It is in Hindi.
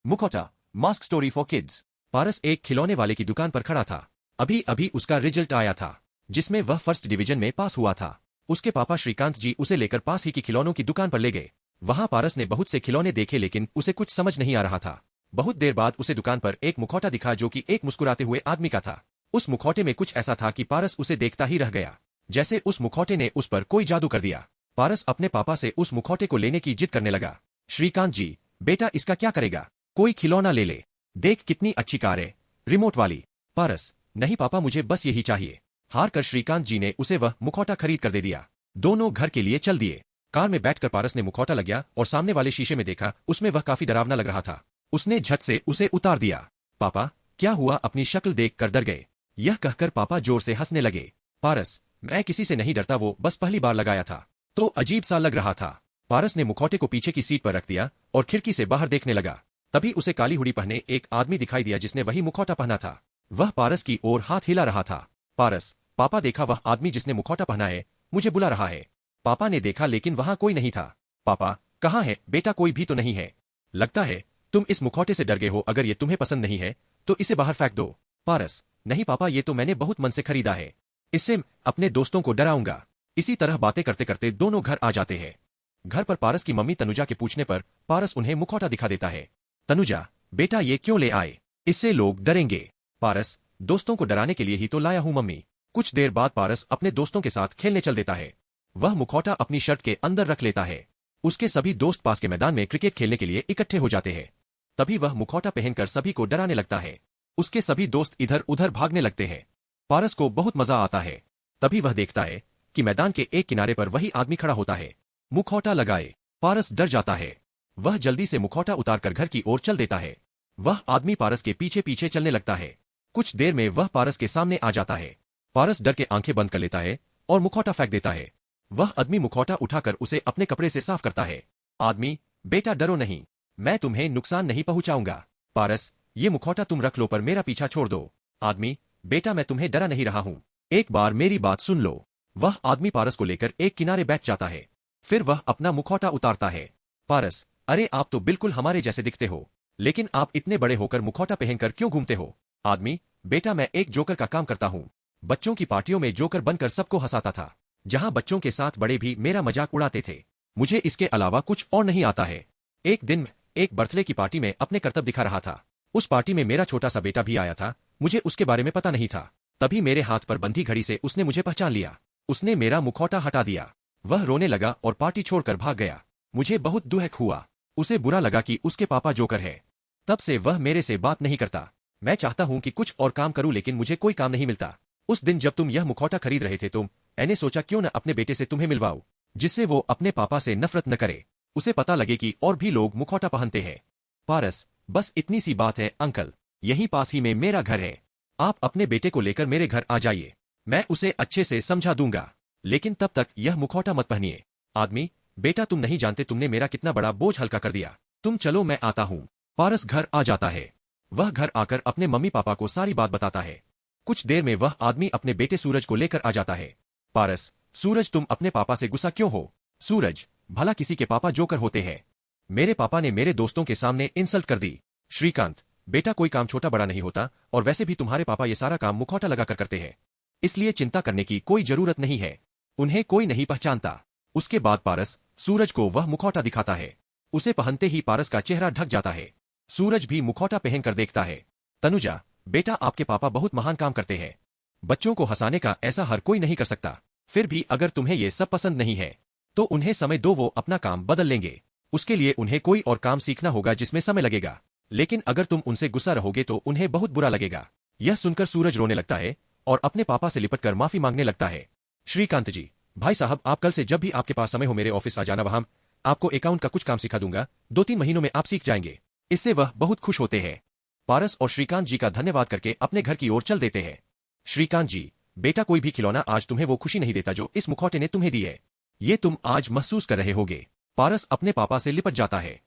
मुखौटा, मास्क स्टोरी फॉर किड्स। पारस एक खिलौने वाले की दुकान पर खड़ा था। अभी अभी उसका रिजल्ट आया था, जिसमें वह फर्स्ट डिवीजन में पास हुआ था। उसके पापा श्रीकांत जी उसे लेकर पास ही की खिलौनों की दुकान पर ले गए। वहां पारस ने बहुत से खिलौने देखे, लेकिन उसे कुछ समझ नहीं आ रहा था। बहुत देर बाद उसे दुकान पर एक मुखौटा दिखा, जो कि एक मुस्कुराते हुए आदमी का था। उस मुखौटे में कुछ ऐसा था कि पारस उसे देखता ही रह गया, जैसे उस मुखौटे ने उस पर कोई जादू कर दिया। पारस अपने पापा से उस मुखौटे को लेने की जिद करने लगा। श्रीकांत जी, बेटा इसका क्या करेगा? कोई खिलौना ले ले, देख कितनी अच्छी कार है, रिमोट वाली। पारस, नहीं पापा, मुझे बस यही चाहिए। हार कर श्रीकांत जी ने उसे वह मुखौटा खरीद कर दे दिया। दोनों घर के लिए चल दिए। कार में बैठकर पारस ने मुखौटा लगाया और सामने वाले शीशे में देखा। उसमें वह काफी डरावना लग रहा था। उसने झट से उसे उतार दिया। पापा, क्या हुआ? अपनी शक्ल देखकर डर गए। यह कहकर पापा जोर से हंसने लगे। पारस, मैं किसी से नहीं डरता, वो बस पहली बार लगाया था तो अजीब सा लग रहा था। पारस ने मुखौटे को पीछे की सीट पर रख दिया और खिड़की से बाहर देखने लगा। तभी उसे काली हुडी पहने एक आदमी दिखाई दिया, जिसने वही मुखौटा पहना था। वह पारस की ओर हाथ हिला रहा था। पारस, पापा देखा, वह आदमी जिसने मुखौटा पहना है मुझे बुला रहा है। पापा ने देखा, लेकिन वहां कोई नहीं था। पापा, कहाँ है बेटा? कोई भी तो नहीं है। लगता है तुम इस मुखौटे से डर गए हो। अगर ये तुम्हें पसंद नहीं है तो इसे बाहर फेंक दो। पारस, नहीं पापा, ये तो मैंने बहुत मन से खरीदा है, इससे अपने दोस्तों को डराऊंगा। इसी तरह बातें करते करते दोनों घर आ जाते हैं। घर पर पारस की मम्मी तनुजा के पूछने पर पारस उन्हें मुखौटा दिखा देता है। तनुजा, बेटा ये क्यों ले आए? इससे लोग डरेंगे। पारस, दोस्तों को डराने के लिए ही तो लाया हूं मम्मी। कुछ देर बाद पारस अपने दोस्तों के साथ खेलने चल देता है। वह मुखौटा अपनी शर्ट के अंदर रख लेता है। उसके सभी दोस्त पास के मैदान में क्रिकेट खेलने के लिए इकट्ठे हो जाते हैं। तभी वह मुखौटा पहनकर सभी को डराने लगता है। उसके सभी दोस्त इधर उधर भागने लगते हैं। पारस को बहुत मजा आता है। तभी वह देखता है कि मैदान के एक किनारे पर वही आदमी खड़ा होता है, मुखौटा लगाए। पारस डर जाता है। वह जल्दी से मुखौटा उतारकर घर की ओर चल देता है। वह आदमी पारस के पीछे पीछे चलने लगता है। कुछ देर में वह पारस के सामने आ जाता है। पारस डर के आंखें बंद कर लेता है और मुखौटा फेंक देता है। वह आदमी मुखौटा उठाकर उसे अपने कपड़े से साफ करता है। आदमी, बेटा डरो नहीं, मैं तुम्हें नुकसान नहीं पहुंचाऊंगा। पारस, ये मुखौटा तुम रख लो, पर मेरा पीछा छोड़ दो। आदमी, बेटा मैं तुम्हें डरा नहीं रहा हूं, एक बार मेरी बात सुन लो। वह आदमी पारस को लेकर एक किनारे बैठ जाता है। फिर वह अपना मुखौटा उतारता है। पारस, अरे आप तो बिल्कुल हमारे जैसे दिखते हो, लेकिन आप इतने बड़े होकर मुखौटा पहनकर क्यों घूमते हो? आदमी, बेटा मैं एक जोकर का काम करता हूँ। बच्चों की पार्टियों में जोकर बनकर सबको हंसाता था, जहाँ बच्चों के साथ बड़े भी मेरा मजाक उड़ाते थे। मुझे इसके अलावा कुछ और नहीं आता है। एक दिन एक बर्थडे की पार्टी में अपने करतब दिखा रहा था। उस पार्टी में मेरा छोटा सा बेटा भी आया था। मुझे उसके बारे में पता नहीं था। तभी मेरे हाथ पर बंधी घड़ी से उसने मुझे पहचान लिया। उसने मेरा मुखौटा हटा दिया। वह रोने लगा और पार्टी छोड़कर भाग गया। मुझे बहुत दुख हुआ। उसे बुरा लगा कि उसके पापा जोकर है। तब से वह मेरे से बात नहीं करता। मैं चाहता हूँ कि कुछ और काम करूँ, लेकिन मुझे कोई काम नहीं मिलता। उस दिन जब तुम यह मुखौटा खरीद रहे थे, मैंने सोचा क्यों न अपने बेटे से तुम्हें मिलवाऊं, जिससे वो अपने पापा से नफरत न करे। उसे पता लगे कि और भी लोग मुखौटा पहनते हैं। पारस, बस इतनी सी बात है अंकल, यहीं पास ही में मेरा घर है। आप अपने बेटे को लेकर मेरे घर आ जाइए, मैं उसे अच्छे से समझा दूंगा, लेकिन तब तक यह मुखौटा मत पहनिए। आदमी, बेटा तुम नहीं जानते तुमने मेरा कितना बड़ा बोझ हल्का कर दिया। तुम चलो मैं आता हूँ। पारस घर आ जाता है। वह घर आकर अपने मम्मी पापा को सारी बात बताता है। कुछ देर में वह आदमी अपने बेटे सूरज को लेकर आ जाता है। पारस, सूरज तुम अपने पापा से गुस्सा क्यों हो? सूरज, भला किसी के पापा जोकर होते हैं? मेरे पापा ने मेरे दोस्तों के सामने इंसल्ट कर दी। श्रीकांत, बेटा कोई काम छोटा बड़ा नहीं होता, और वैसे भी तुम्हारे पापा ये सारा काम मुखौटा लगाकर करते हैं, इसलिए चिंता करने की कोई जरूरत नहीं है। उन्हें कोई नहीं पहचानता। उसके बाद पारस सूरज को वह मुखौटा दिखाता है। उसे पहनते ही पारस का चेहरा ढक जाता है। सूरज भी मुखौटा पहनकर देखता है। तनुजा, बेटा आपके पापा बहुत महान काम करते हैं। बच्चों को हंसाने का ऐसा हर कोई नहीं कर सकता। फिर भी अगर तुम्हें ये सब पसंद नहीं है तो उन्हें समय दो, वो अपना काम बदल लेंगे। उसके लिए उन्हें कोई और काम सीखना होगा जिसमें समय लगेगा, लेकिन अगर तुम उनसे गुस्सा रहोगे तो उन्हें बहुत बुरा लगेगा। यह सुनकर सूरज रोने लगता है और अपने पापा से लिपटकर माफी मांगने लगता है। श्रीकांत जी, भाई साहब, आप कल से जब भी आपके पास समय हो मेरे ऑफिस आ जाना, वहां आपको अकाउंट का कुछ काम सिखा दूंगा। 2-3 महीनों में आप सीख जाएंगे। इससे वह बहुत खुश होते हैं। पारस और श्रीकांत जी का धन्यवाद करके अपने घर की ओर चल देते हैं। श्रीकांत जी, बेटा कोई भी खिलौना आज तुम्हें वो खुशी नहीं देता जो इस मुखौटे ने तुम्हें दी है। ये तुम आज महसूस कर रहे होगे। पारस अपने पापा से लिपट जाता है।